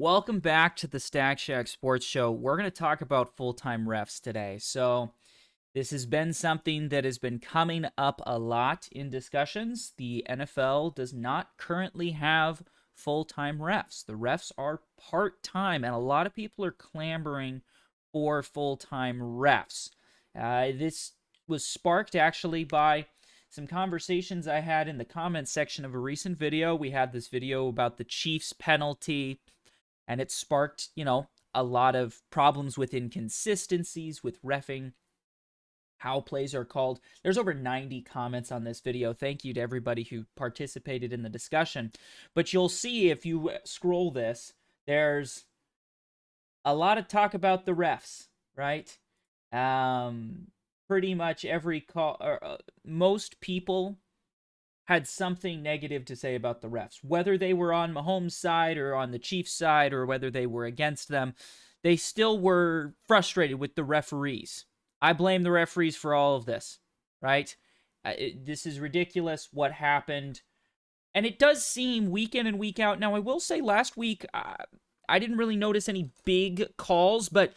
Welcome back to the Stack Shack Sports Show. We're going to talk about full-time refs today. So, this has been something that has been coming up a lot in discussions. The NFL does not currently have full-time refs. The refs are part-time, and a lot of people are clamoring for full-time refs. This was sparked actually by some conversations I had in the comments section of a recent video. We had this video about the Chiefs penalty, and it sparked, a lot of problems with inconsistencies with reffing, how plays are called. There's over 90 comments on this video. Thank you to everybody who participated in the discussion. But you'll see if you scroll this, there's a lot of talk about the refs, right? Pretty much every call, most people had something negative to say about the refs. Whether they were on Mahomes' side or on the Chiefs' side or whether they were against them, they still were frustrated with the referees. I blame the referees for all of this, right? This is ridiculous what happened. And it does seem week in and week out. Now, I will say last week, I didn't really notice any big calls, but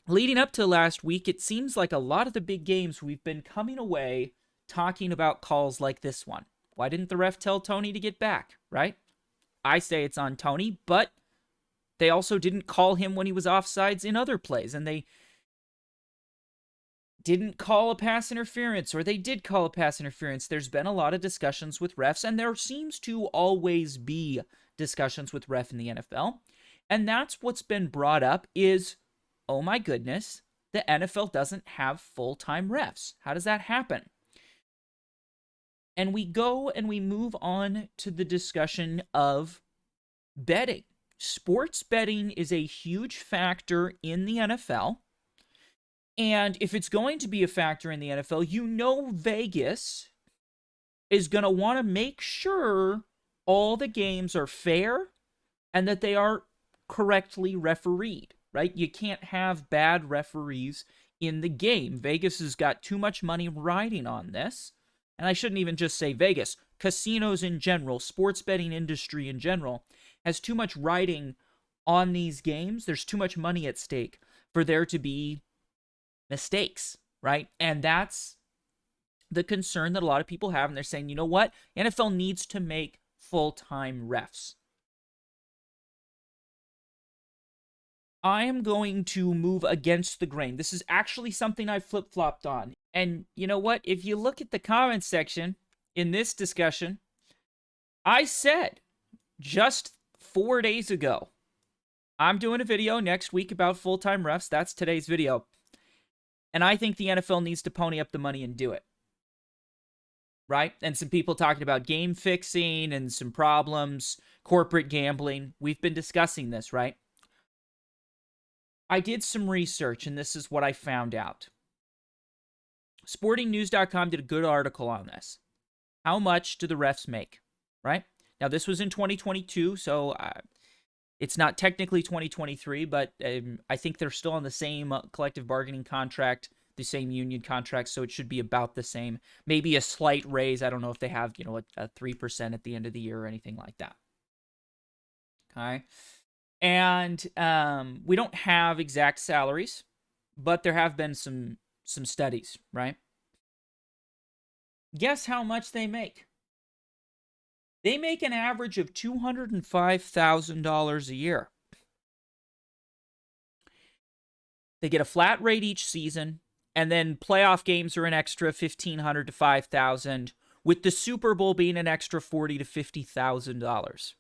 leading up to last week, it seems like a lot of the big games we've been coming away talking about calls like this one. Why didn't the ref tell Tony to get back, right? I say it's on Tony, but they also didn't call him when he was offsides in other plays, and they didn't call a pass interference, or they did call a pass interference. There's been a lot of discussions with refs, and there seems to always be discussions with ref in the NFL, and that's what's been brought up is, oh my goodness, the NFL doesn't have full-time refs. How does that happen? And we go and we move on to the discussion of betting. Sports betting is a huge factor in the NFL. And if it's going to be a factor in the NFL, Vegas is going to want to make sure all the games are fair and that they are correctly refereed, right? You can't have bad referees in the game. Vegas has got too much money riding on this. And I shouldn't even just say Vegas. Casinos in general, sports betting industry in general, has too much riding on these games. There's too much money at stake for there to be mistakes, right? And that's the concern that a lot of people have. And they're saying, you know what? NFL needs to make full-time refs. I am going to move against the grain. This is actually something I flip-flopped on. And you know what? If you look at the comments section in this discussion, I said just 4 days ago, I'm doing a video next week about full-time refs. That's today's video. And I think the NFL needs to pony up the money and do it. Right? And some people talking about game fixing and some problems, corporate gambling. We've been discussing this, right? I did some research, and this is what I found out. SportingNews.com did a good article on this. How much do the refs make, right? Now, this was in 2022, so it's not technically 2023, but I think they're still on the same collective bargaining contract, the same union contract, so it should be about the same. Maybe a slight raise. I don't know if they have, a 3% at the end of the year or anything like that. Okay? And we don't have exact salaries, but there have been some studies, right? Guess how much they make? They make an average of $205,000 a year. They get a flat rate each season, and then playoff games are an extra $1,500 to $5,000, with the Super Bowl being an extra $40,000 to $50,000.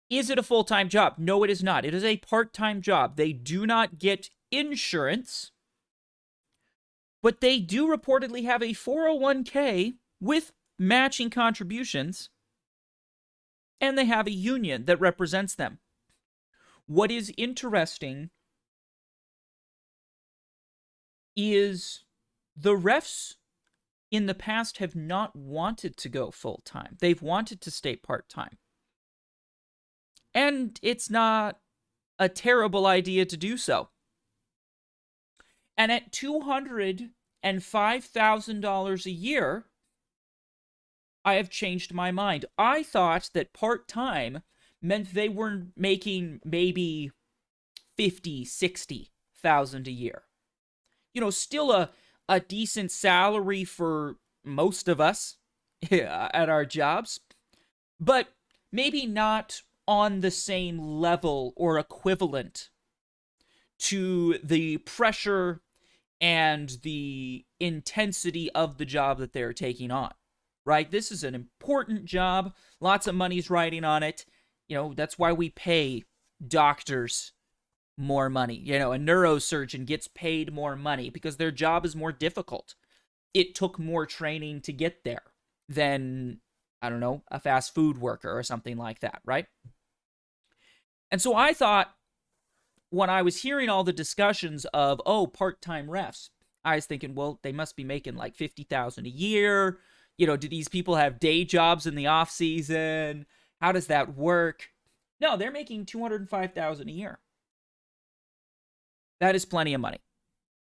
Is it a full-time job? No, it is not. It is a part-time job. They do not get insurance, but they do reportedly have a 401k with matching contributions, and they have a union that represents them. What is interesting is the refs in the past have not wanted to go full-time. They've wanted to stay part-time. And it's not a terrible idea to do so. And at $205,000 a year, I have changed my mind. I thought that part-time meant they were making maybe 50, 60,000 a year. Still a decent salary for most of us at our jobs, but maybe not on the same level or equivalent to the pressure and the intensity of the job that they're taking on, right? This is an important job. Lots of money's riding on it. That's why we pay doctors more money. A neurosurgeon gets paid more money because their job is more difficult. It took more training to get there than, I don't know, a fast food worker or something like that, right? And so I thought, when I was hearing all the discussions of, part-time refs, I was thinking, well, they must be making like 50,000 a year. Do these people have day jobs in the off season? How does that work? No, they're making 205,000 a year. That is plenty of money.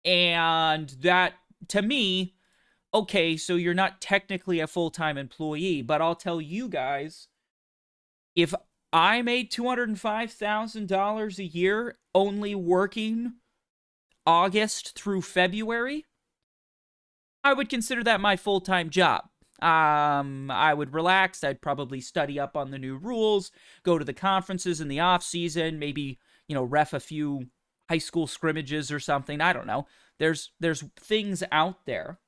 And that, to me, okay, so you're not technically a full-time employee, but I'll tell you guys, if I made $205,000 a year only working August through February, I would consider that my full-time job. I would relax. I'd probably study up on the new rules, go to the conferences in the off-season, maybe, ref a few high school scrimmages or something. I don't know. There's things out there.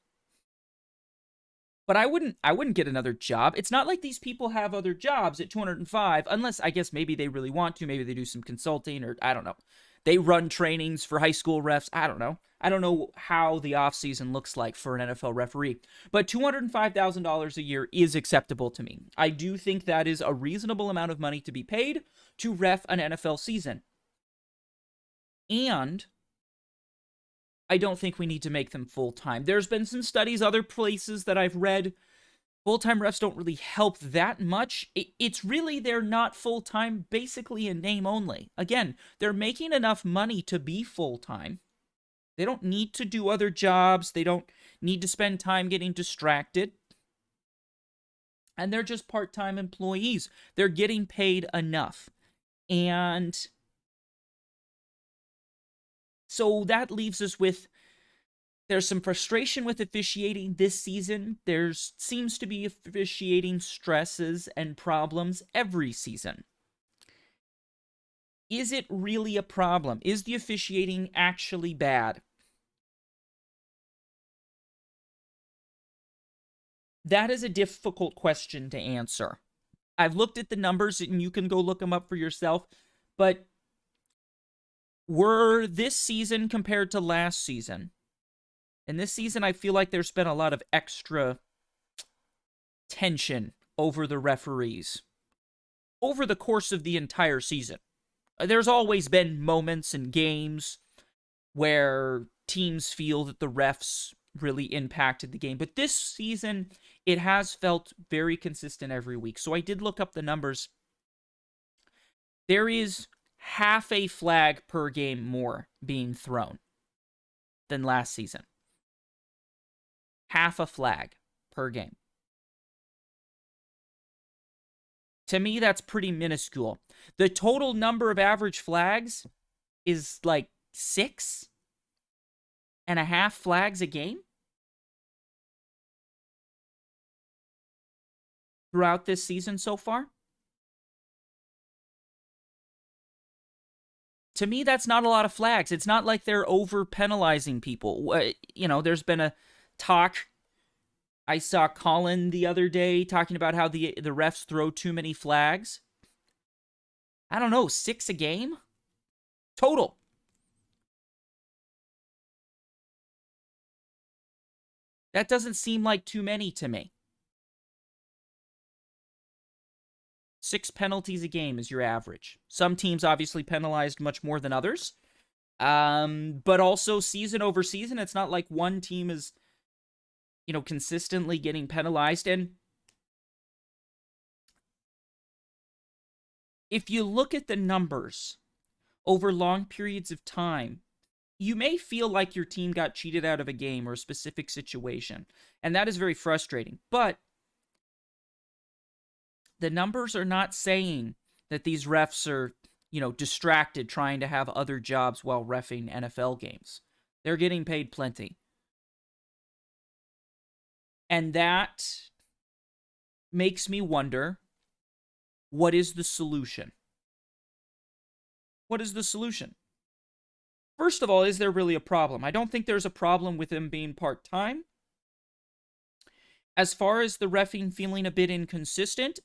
But I wouldn't get another job. It's not like these people have other jobs at 205, unless I guess maybe they really want to. Maybe they do some consulting, or I don't know. They run trainings for high school refs. I don't know. I don't know how the offseason looks like for an NFL referee. But $205,000 a year is acceptable to me. I do think that is a reasonable amount of money to be paid to ref an NFL season. And I don't think we need to make them full-time. There's been some studies, other places that I've read. Full-time refs don't really help that much. It's really, they're not full-time, basically in name only. Again, they're making enough money to be full-time. They don't need to do other jobs. They don't need to spend time getting distracted. And they're just part-time employees. They're getting paid enough. And so that leaves us with, there's some frustration with officiating this season. There seems to be officiating stresses and problems every season. Is it really a problem? Is the officiating actually bad? That is a difficult question to answer. I've looked at the numbers, and you can go look them up for yourself, but were this season compared to last season? And this season, I feel like there's been a lot of extra tension over the referees over the course of the entire season. There's always been moments in games where teams feel that the refs really impacted the game. But this season, it has felt very consistent every week. So I did look up the numbers. There is half a flag per game more being thrown than last season. Half a flag per game. To me, that's pretty minuscule. The total number of average flags is like 6.5 flags a game throughout this season so far. To me, that's not a lot of flags. It's not like they're over penalizing people. There's been a talk. I saw Colin the other day talking about how the refs throw too many flags. I don't know, 6 a game? Total. That doesn't seem like too many to me. 6 penalties a game is your average. Some teams obviously penalized much more than others. But also season over season, it's not like one team is, consistently getting penalized. And if you look at the numbers over long periods of time, you may feel like your team got cheated out of a game or a specific situation. And that is very frustrating. But the numbers are not saying that these refs are, distracted trying to have other jobs while reffing NFL games. They're getting paid plenty. And that makes me wonder, what is the solution? What is the solution? First of all, is there really a problem? I don't think there's a problem with them being part-time. As far as the reffing feeling a bit inconsistent,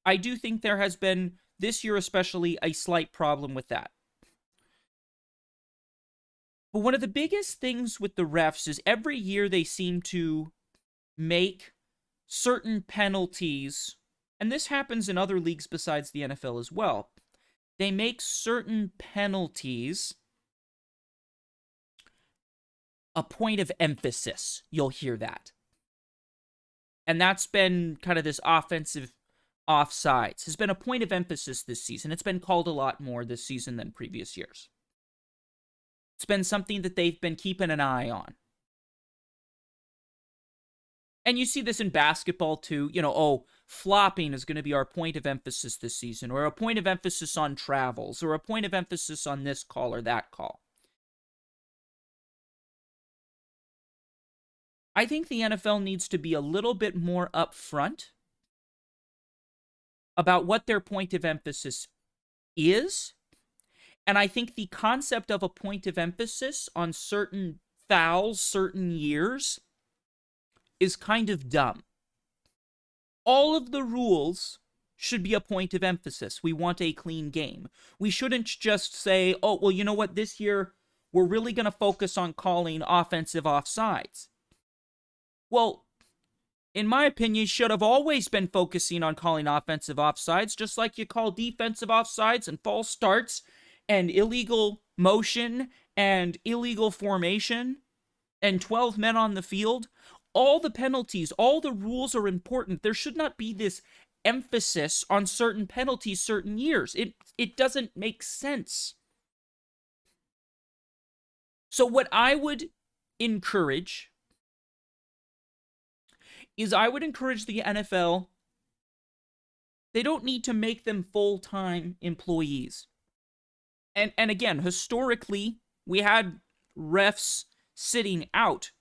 I do think there has been, this year especially, a slight problem with that. But one of the biggest things with the refs is every year they seem to make certain penalties, and this happens in other leagues besides the NFL as well. They make certain penalties a point of emphasis. You'll hear that. And that's been kind of this offensive offsides has been a point of emphasis this season. It's been called a lot more this season than previous years. It's been something that they've been keeping an eye on. And you see this in basketball too. Flopping is going to be our point of emphasis this season, or a point of emphasis on travels, or a point of emphasis on this call or that call. I think the NFL needs to be a little bit more upfront about what their point of emphasis is. And I think the concept of a point of emphasis on certain fouls, certain years, is kind of dumb. All of the rules should be a point of emphasis. We want a clean game. We shouldn't just say, oh, well, you know what, this year we're really going to focus on calling offensive offsides. Well, in my opinion, you should have always been focusing on calling offensive offsides, just like you call defensive offsides and false starts and illegal motion and illegal formation and 12 men on the field. All the penalties, all the rules are important. There should not be this emphasis on certain penalties, certain years. It doesn't make sense. So what I would encourage is I would encourage the NFL, they don't need to make them full-time employees. And again, historically, we had refs sitting out.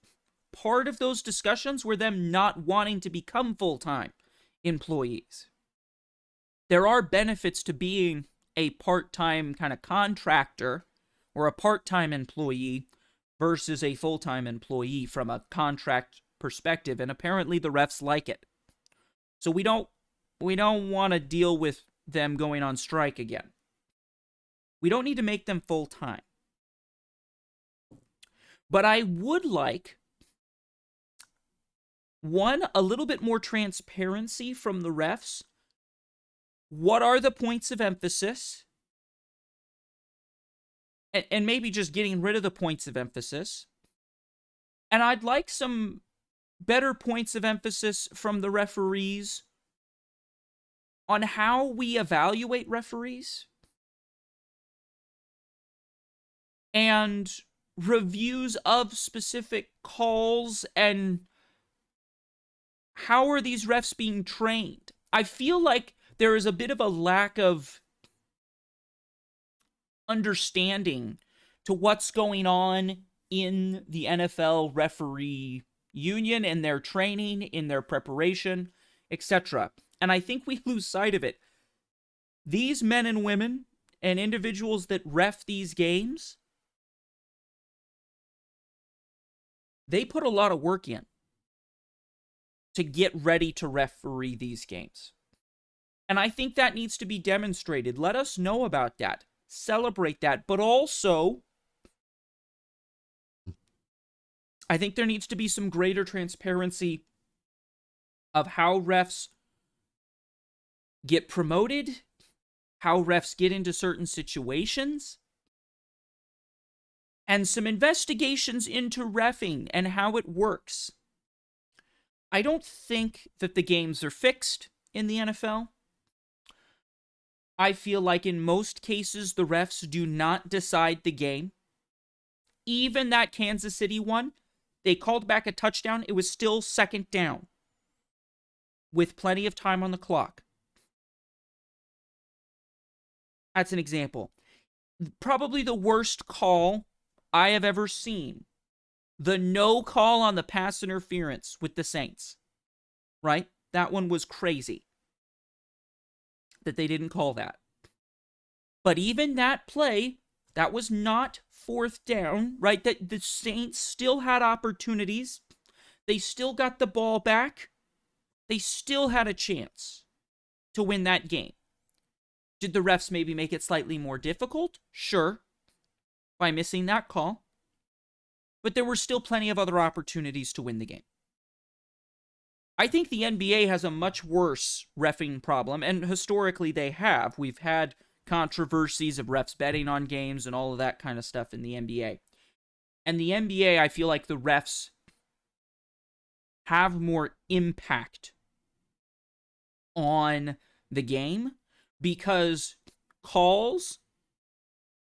Part of those discussions were them not wanting to become full-time employees. There are benefits to being a part-time kind of contractor or a part-time employee versus a full-time employee from a contract perspective, and apparently the refs like it. So we don't want to deal with them going on strike again. We don't need to make them full-time. But I would like, one, a little bit more transparency from the refs. What are the points of emphasis? And maybe just getting rid of the points of emphasis. And I'd like some better points of emphasis from the referees on how we evaluate referees. And reviews of specific calls and how are these refs being trained? I feel like there is a bit of a lack of understanding to what's going on in the NFL referee union, in their training, in their preparation, etc. And I think we lose sight of it. These men and women and individuals that ref these games, they put a lot of work in to get ready to referee these games. And I think that needs to be demonstrated. Let us know about that. Celebrate that. But also, I think there needs to be some greater transparency of how refs get promoted, how refs get into certain situations, and some investigations into reffing and how it works. I don't think that the games are fixed in the NFL. I feel like in most cases, the refs do not decide the game. Even that Kansas City one, they called back a touchdown. It was still second down with plenty of time on the clock. That's an example. Probably the worst call I have ever seen. The no call on the pass interference with the Saints. Right? That one was crazy that they didn't call that. But even that play, that was not fourth down, right? That the Saints still had opportunities. They still got the ball back. They still had a chance to win that game. Did the refs maybe make it slightly more difficult? Sure, by missing that call. But there were still plenty of other opportunities to win the game. I think the NBA has a much worse reffing problem, and historically they have. We've had controversies of refs betting on games and all of that kind of stuff in the NBA. And the NBA, I feel like the refs have more impact on the game because calls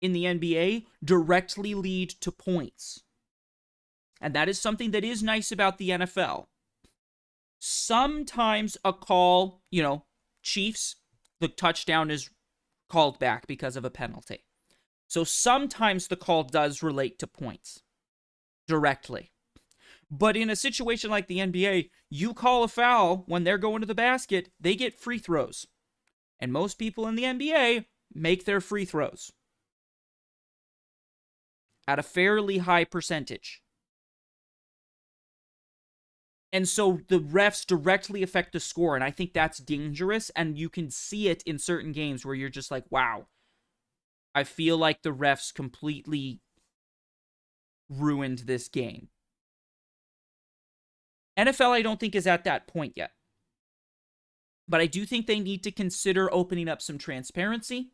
in the NBA directly lead to points. And that is something that is nice about the NFL. Sometimes a call, Chiefs, the touchdown is called back because of a penalty. So sometimes the call does relate to points directly. But in a situation like the NBA, you call a foul when they're going to the basket, they get free throws. And most people in the NBA make their free throws at a fairly high percentage. And so the refs directly affect the score, and I think that's dangerous, and you can see it in certain games where you're just like, wow, I feel like the refs completely ruined this game. NFL, I don't think, is at that point yet. But I do think they need to consider opening up some transparency,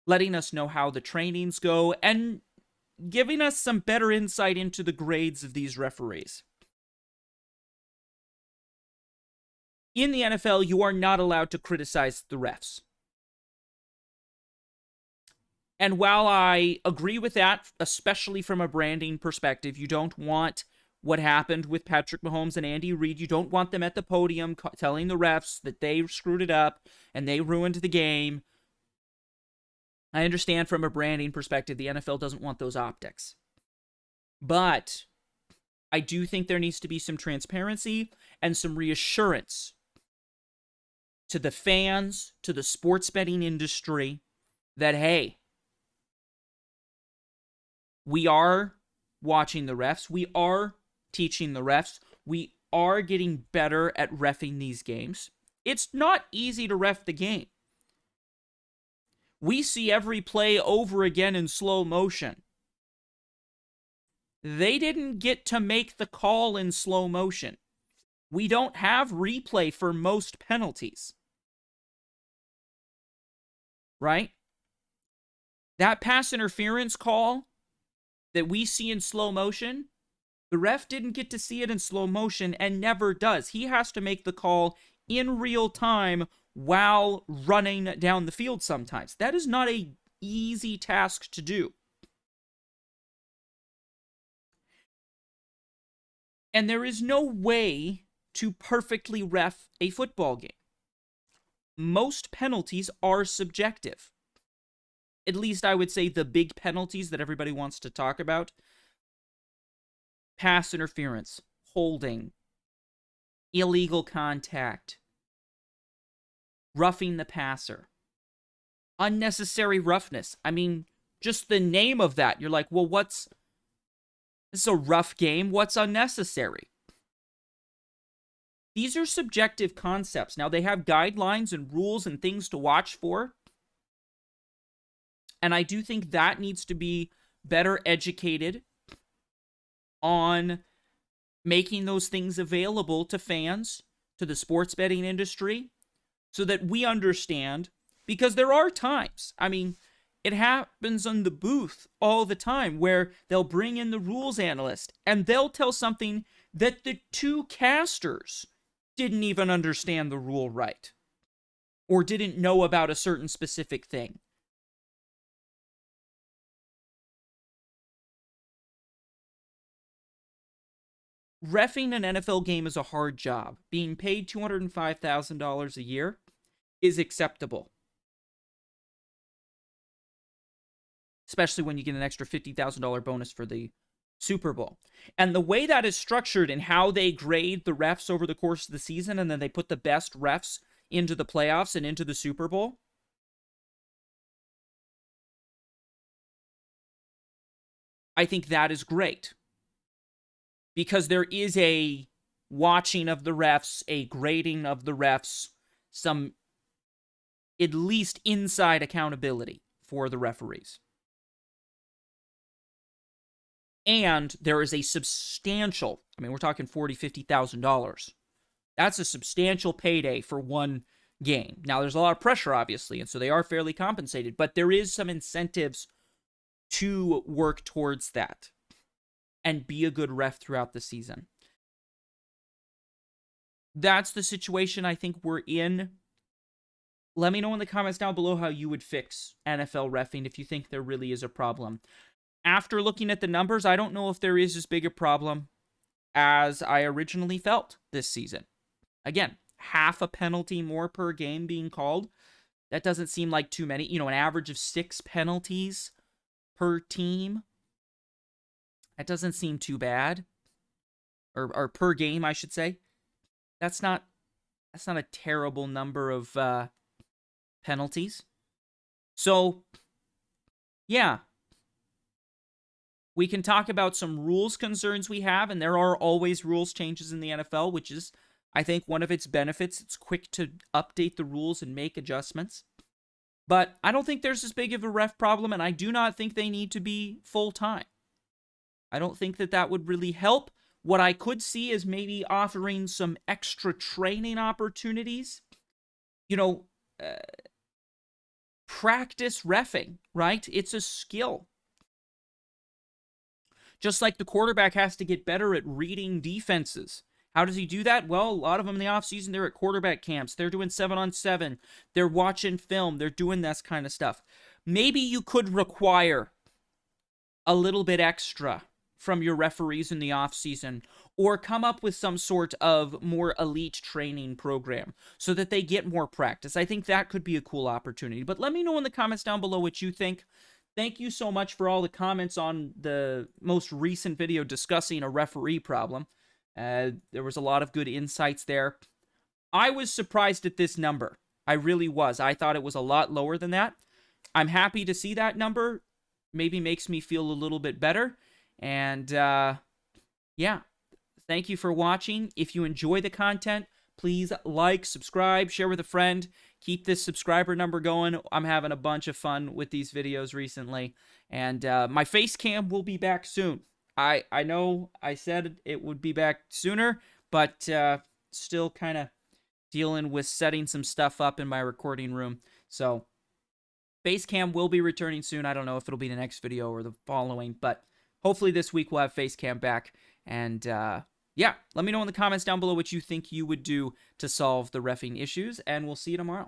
letting us know how the trainings go, and giving us some better insight into the grades of these referees. In the NFL, you are not allowed to criticize the refs. And while I agree with that, especially from a branding perspective, you don't want what happened with Patrick Mahomes and Andy Reid. You don't want them at the podium telling the refs that they screwed it up and they ruined the game. I understand from a branding perspective, the NFL doesn't want those optics. But I do think there needs to be some transparency and some reassurance to the fans, to the sports betting industry, that, hey, we are watching the refs, we are teaching the refs, we are getting better at reffing these games. It's not easy to ref the game. We see every play over again in slow motion. They didn't get to make the call in slow motion. We don't have replay for most penalties. Right? That pass interference call that we see in slow motion, the ref didn't get to see it in slow motion and never does. He has to make the call in real time while running down the field sometimes. That is not an easy task to do. And there is no way to perfectly ref a football game. Most penalties are subjective. At least I would say the big penalties that everybody wants to talk about. Pass interference, holding, illegal contact, roughing the passer, unnecessary roughness. I mean, just the name of that. You're like, well, this is a rough game. What's unnecessary? These are subjective concepts. Now, they have guidelines and rules and things to watch for. And I do think that needs to be better educated on making those things available to fans, to the sports betting industry, so that we understand. Because there are times, I mean, it happens on the booth all the time where they'll bring in the rules analyst and they'll tell something that the two casters didn't even understand the rule right, or didn't know about a certain specific thing. Reffing an NFL game is a hard job. Being paid $205,000 a year is acceptable. especially when you get an extra $50,000 bonus for the Super Bowl. And the way that is structured and how they grade the refs over the course of the season, and then they put the best refs into the playoffs and into the Super Bowl, I think that is great. Because there is a watching of the refs, a grading of the refs, some at least inside accountability for the referees. And there is a substantial, I mean, we're talking $40,000, $50,000. That's a substantial payday for one game. Now, there's a lot of pressure, obviously, and so they are fairly compensated, but there is some incentives to work towards that and be a good ref throughout the season. That's the situation I think we're in. Let me know in the comments down below how you would fix NFL reffing if you think there really is a problem. After looking at the numbers, I don't know if there is as big a problem as I originally felt this season. Again, half a penalty more per game being called. That doesn't seem like too many. You know, an average of 6 penalties per team. That doesn't seem too bad. Or per game, I should say. That's not a terrible number of penalties. So, yeah. We can talk about some rules concerns we have, and there are always rules changes in the NFL, which is, I think, one of its benefits. It's quick to update the rules and make adjustments. But I don't think there's as big of a ref problem, and I do not think they need to be full-time. I don't think that would really help. What I could see is maybe offering some extra training opportunities. You know, practice reffing, right? It's a skill. Just like the quarterback has to get better at reading defenses. How does he do that? Well, a lot of them in the offseason, they're at quarterback camps. They're doing 7-on-7. They're watching film. They're doing this kind of stuff. Maybe you could require a little bit extra from your referees in the offseason, or come up with some sort of more elite training program so that they get more practice. I think that could be a cool opportunity. But let me know in the comments down below what you think. Thank you so much for all the comments on the most recent video discussing a referee problem. There was a lot of good insights there. I was surprised at this number. I really was. I thought it was a lot lower than that. I'm happy to see that number. Maybe makes me feel a little bit better. And, yeah. Thank you for watching. If you enjoy the content, please like, subscribe, share with a friend. Keep this subscriber number going. I'm having a bunch of fun with these videos recently. And my face cam will be back soon. I know I said it would be back sooner, but still kind of dealing with setting some stuff up in my recording room. So face cam will be returning soon. I don't know if it'll be the next video or the following, but hopefully this week we'll have face cam back. And yeah, let me know in the comments down below what you think you would do to solve the reffing issues, and we'll see you tomorrow.